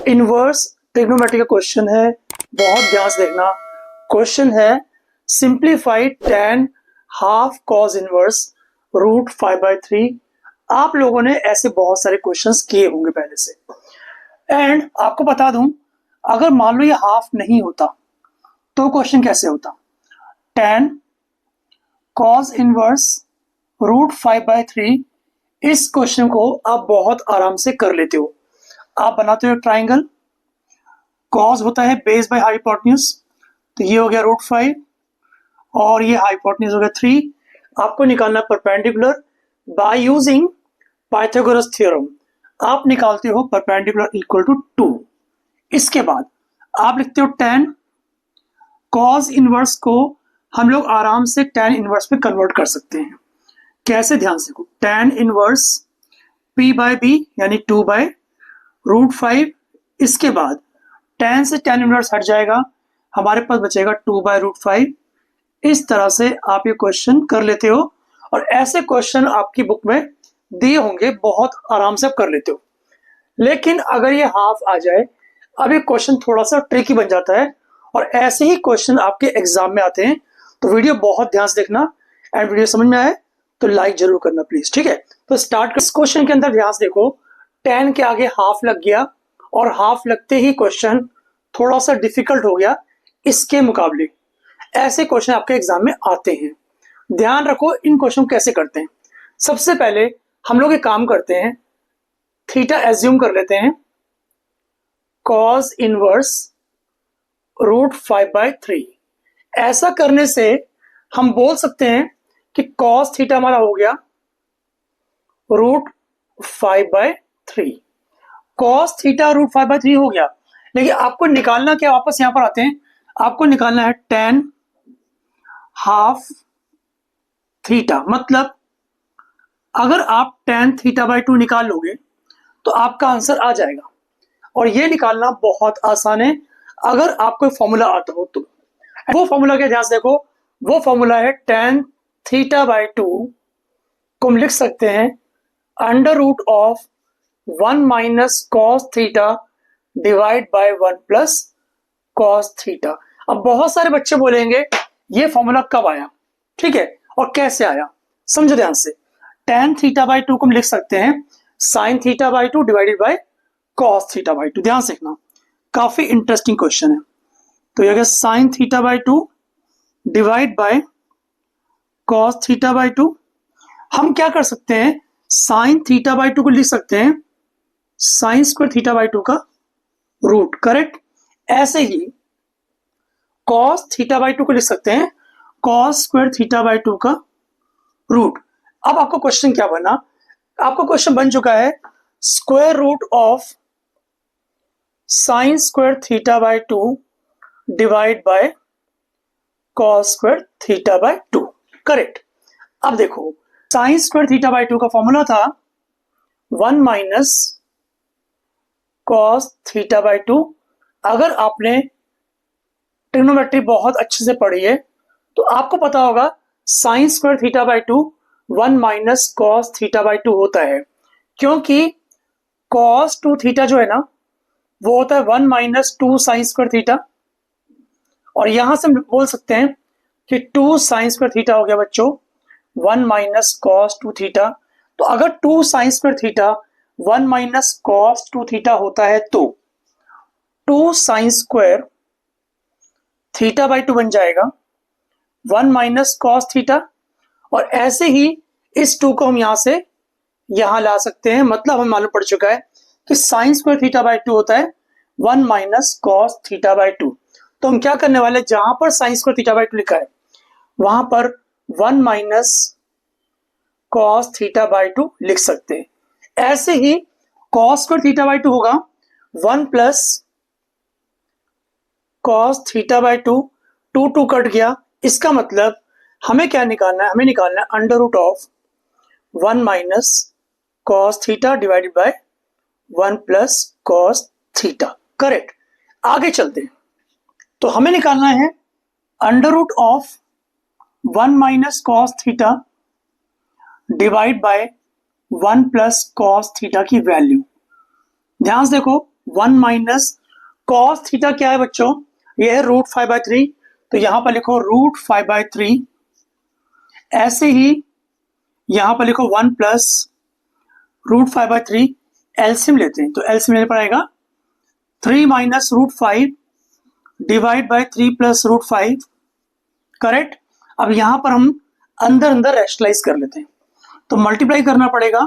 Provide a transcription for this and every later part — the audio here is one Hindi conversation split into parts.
इनवर्स ट्रिग्नोमेट्री का क्वेश्चन है, बहुत ध्यान से देखना। क्वेश्चन है simplified tan half cos inverse root 5/3। आप लोगों ने ऐसे बहुत सारे क्वेश्चंस किए होंगे पहले से। एंड आपको बता दूं, अगर मान लो ये हाफ नहीं होता तो क्वेश्चन कैसे होता। tan कॉस इनवर्स रूट 5/3, इस क्वेश्चन को आप बहुत आराम से कर लेते हो। आप बनाते हो ट्राइंगल, कॉस होता है बेस बाय हाइपोटेन्यूज, तो ये हो गया रूट 5 और ये हाइपोटेन्यूज हो गया 3। आपको निकालना perpendicular by using Pythagoras theorem. आप निकालते हो परपेंडिकुलर इक्वल टू 2। इसके बाद आप लिखते हो tan कॉस इनवर्स को हम लोग आराम से tan इनवर्स में कन्वर्ट कर सकते हैं। कैसे, ध्यान से। tan इनवर्स p/b यानी 2/√5। इसके बाद tan से tan इनवर्स हट जाएगा, हमारे पास बचेगा 2/√5। इस तरह से आप ये क्वेश्चन कर लेते हो और ऐसे क्वेश्चन आपकी बुक में दिए होंगे, बहुत आराम से आप कर लेते हो। लेकिन अगर ये हाफ आ जाए, अब ये क्वेश्चन थोड़ा सा ट्रिकी बन जाता है और ऐसे ही क्वेश्चन आपके एग्जाम में आते हैं। तो वीडियो बहुत ध्यान से देखना एंड वीडियो समझ में आए तो लाइक जरूर करना प्लीज, ठीक है। तो स्टार्ट कर। इस क्वेश्चन के अंदर ध्यान से देखो, tan के आगे हाफ लग गया और हाफ लगते ही क्वेश्चन थोड़ा सा डिफिकल्ट हो गया इसके मुकाबले। ऐसे क्वेश्चन आपके एग्जाम में आते हैं। ध्यान रखो इन क्वेश्चन को कैसे करते हैं। सबसे पहले हम लोग एक काम करते हैं, थीटा एज्यूम कर लेते हैं, कॉस इनवर्स रूट 5/3। ऐसा करने से हम बोल सकते हैं कि कॉस थीटा हमारा हो गया रूट 5/3। कॉस थीटा रूट 5/3 हो गया। लेकिन आपको निकालना क्या, वापस यहां पर आते हैं, आपको निकालना है tan हाफ थीटा। मतलब अगर आप tan θ/2 निकाल लोगे तो आपका आंसर आ जाएगा। और ये निकालना बहुत आसान है अगर आपको फॉर्मूला आता हो तो। वो फॉर्मूला क्या, ध्यान से देखो। वो फॉर्मूला है tan θ/2 को हम लिख सकते हैं √1 minus cos theta divide by 1 plus cos theta. अब बहुत सारे बच्चे बोलेंगे ये फॉर्मूला कब आया, ठीक है, और कैसे आया। समझो ध्यान से। tan θ/2 को हम लिख सकते हैं sin θ/2 डिवाइडेड बाय cos θ/2। ध्यान से देखना, काफी इंटरेस्टिंग क्वेश्चन है। तो ये sin θ/2 डिवाइड बाय cos θ/2। हम क्या कर सकते हैं, sin θ/2 को लिख सकते हैं sin स्क्वायर θ/2 का रूट, करेक्ट। ऐसे ही cos θ/2 को लिख सकते हैं cos स्क्वायर θ/2 का रूट। अब आपको क्वेश्चन क्या बना, आपको क्वेश्चन बन चुका है square root of sine square θ/2 divide by cos square θ/2, correct. अब देखो, साइन स्क्वायर θ/2 का फॉर्मूला था 1 माइनस कॉस θ/2। अगर आपने ट्रिग्नोमेट्री बहुत अच्छे से पढ़ी है तो आपको पता होगा साइन स्क्वायर θ/2 1 माइनस कॉस θ/2 होता है, क्योंकि कॉस 2 थीटा जो है ना वो होता है 1 माइनस 2 साइन स्क्वायर थीटा। और यहां से हम बोल सकते हैं कि 2 साइन स्क्वायर थीटा हो गया बच्चों 1 माइनस कॉस 2 थीटा। तो अगर 2 sine square theta 1 minus cos 2 theta होता है तो 2 साइन स्क्वायर θ/2 बन जाएगा 1 माइनस कॉस थीटा। और ऐसे ही इस 2 को हम यहां से यहां ला सकते हैं। मतलब हमें मालूम पड़ चुका है कि साइन स्क्वायर θ/2 होता है 1 माइनस कॉस θ/2। तो हम क्या करने वाले, जहां पर साइन स्क्वायर θ/2 लिखा है वहां पर 1 माइनस कॉस θ/2 लिख सकते हैं। ऐसे ही कॉस स्क्वायर θ/2 होगा 1 प्लस कॉस θ/2, 2 कट गया। इसका मतलब हमें क्या निकालना है, हमें निकालना है √1 minus cos theta divided by 1 plus cos theta, correct. आगे चलते हैं। तो हमें निकालना है √1 minus cos theta divide by 1 plus cos theta की वैल्यू। ध्यान से देखो, 1 माइनस कॉस थीटा क्या है बच्चों, ये है √5/3, तो यहां पर लिखो √5/3। ऐसे ही यहां पर लिखो 1 प्लस √5/3, एलसीएम लेते हैं तो एलसीएम लेने पर आएगा 3 minus √5 divide by 3 plus √5, correct. अब यहां पर हम अंदर अंदर रैशनलाइज कर लेते हैं, तो मल्टीप्लाई करना पड़ेगा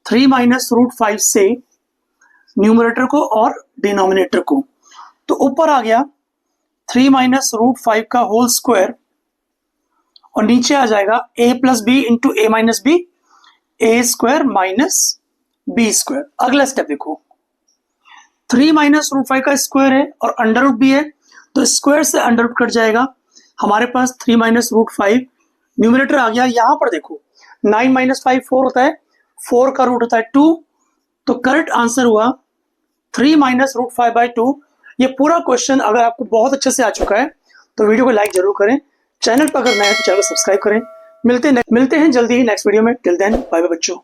3 माइनस √5 से न्यूमरेटर को और डिनोमिनेटर को, तो ऊपर आ गया 3 माइनस √5 का होल स्क्वायर और नीचे आ जाएगा a plus B into A minus B, A square minus B square. अगला स्टेप देखो, 3 माइनस √5 का स्क्वायर है और अंडर रूट भी है, तो स्क्वायर से अंडर रूट कट जाएगा, हमारे पास 3 माइनस √5 न्यूमरेटर आ गया। यहां पर देखो 9 माइनस 5 4 होता है, 4 का रूट होता है 2, तो करेक्ट आंसर हुआ 3 माइनस √5/2। ये पूरा क्वेश्चन अगर आपको बहुत अच्छे से आ चुका है तो वीडियो को लाइक जरूर करें, चैनल पर अगर नए हैं तो चैनल को सब्सक्राइब करें। मिलते हैं जल्दी ही नेक्स्ट वीडियो में। टिल देन बाय बाय बच्चों।